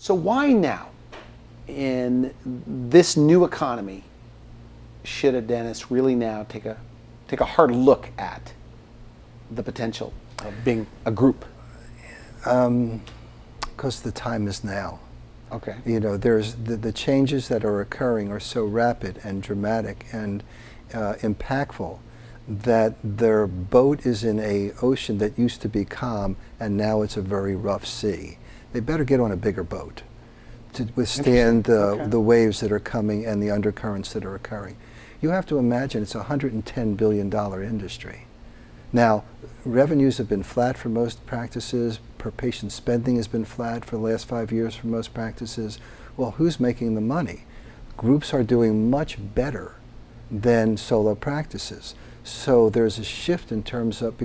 So why now, in this new economy, should a dentist really now take a hard look at the potential of being a group? Because the time is now. Okay. You know, there's the changes that are occurring are so rapid and dramatic and impactful that their boat is in a ocean that used to be calm and now it's a very rough sea. They better get on a bigger boat to withstand the waves that are coming and the undercurrents that are occurring. You have to imagine it's a $110 billion industry. Now, revenues have been flat for most practices. Per patient spending has been flat for the last 5 years for most practices. Well, who's making the money? Groups are doing much better than solo practices. So there's a shift in terms of,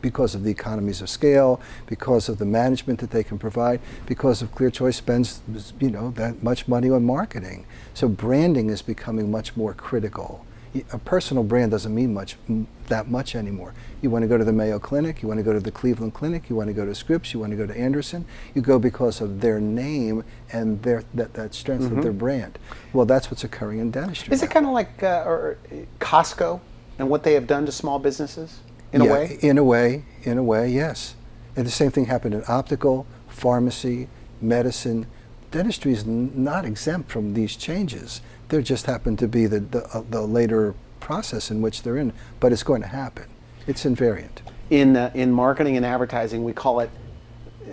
because of the economies of scale, because of the management that they can provide, because of Clear Choice spends, you know, that much money on marketing. So branding is becoming much more critical. A personal brand doesn't mean that much anymore. You want to go to the Mayo Clinic, you want to go to the Cleveland Clinic, you want to go to Scripps, you want to go to Anderson, you go because of their name and that strength of their brand. Well, that's what's occurring in dentistry. Is it kind of like Costco and what they have done to small businesses, in a way? In a way, yes. And the same thing happened in optical, pharmacy, medicine. Dentistry is not exempt from these changes. There just happen to be the later process in which they're in, but it's going to happen. It's invariant. In marketing and advertising, we call it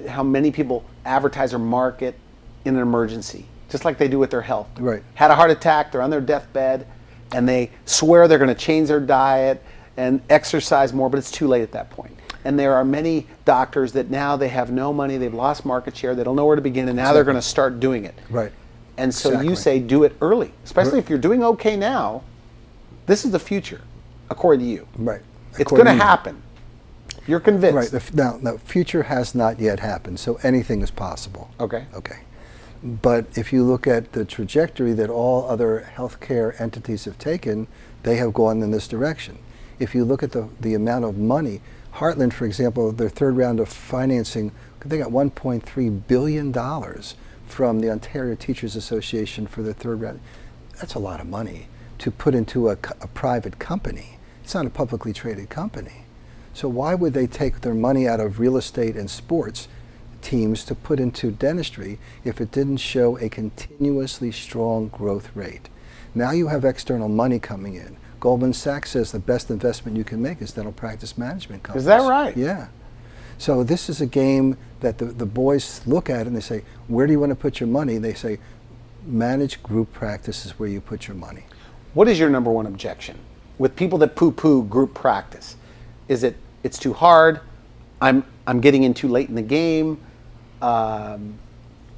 how many people advertise or market in an emergency, just like they do with their health. Right. Had a heart attack, they're on their deathbed, and they swear they're going to change their diet and exercise more, but it's too late at that point. And there are many doctors that now they have no money, they've lost market share, they don't know where to begin, and now they're going to start doing it. Right. And so you say do it early, especially if you're doing okay now. This is the future, according to you. Right. It's going to happen. You're convinced. Right. Now, the future has not yet happened, so anything is possible. Okay. Okay. But if you look at the trajectory that all other healthcare entities have taken, they have gone in this direction. If you look at the amount of money, Heartland, for example, their third round of financing, they got $1.3 billion from the Ontario Teachers Association for the third round. That's a lot of money to put into a private company. It's not a publicly traded company. So why would they take their money out of real estate and sports teams to put into dentistry if it didn't show a continuously strong growth rate? Now you have external money coming in. Goldman Sachs says the best investment you can make is dental practice management companies. Is that right? Yeah. So this is a game that the boys look at and they say, where do you want to put your money? They say, manage group practice is where you put your money. What is your number one objection with people that poo-poo group practice? Is it it's too hard? I'm getting in too late in the game.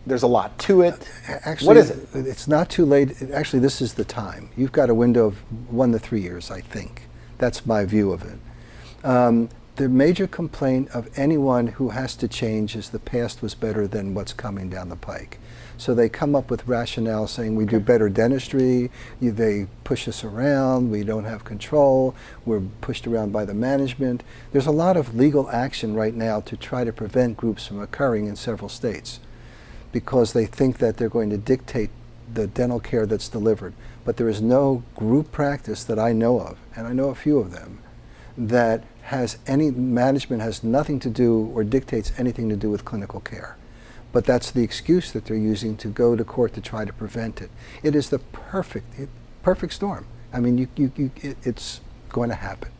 There's a lot to it. Actually, what is it? It's not too late. Actually, this is the time. You've got a window of 1 to 3 years, I think. That's my view of it. The major complaint of anyone who has to change is the past was better than what's coming down the pike. So they come up with rationale saying we do better dentistry, they push us around, we don't have control, we're pushed around by the management. There's a lot of legal action right now to try to prevent groups from occurring in several states because they think that they're going to dictate the dental care that's delivered. But there is no group practice that I know of, and I know a few of them, that has any management has nothing to do or dictates anything to do with clinical care. But that's the excuse that they're using to go to court to try to prevent it. It is the perfect storm. I mean, it's going to happen.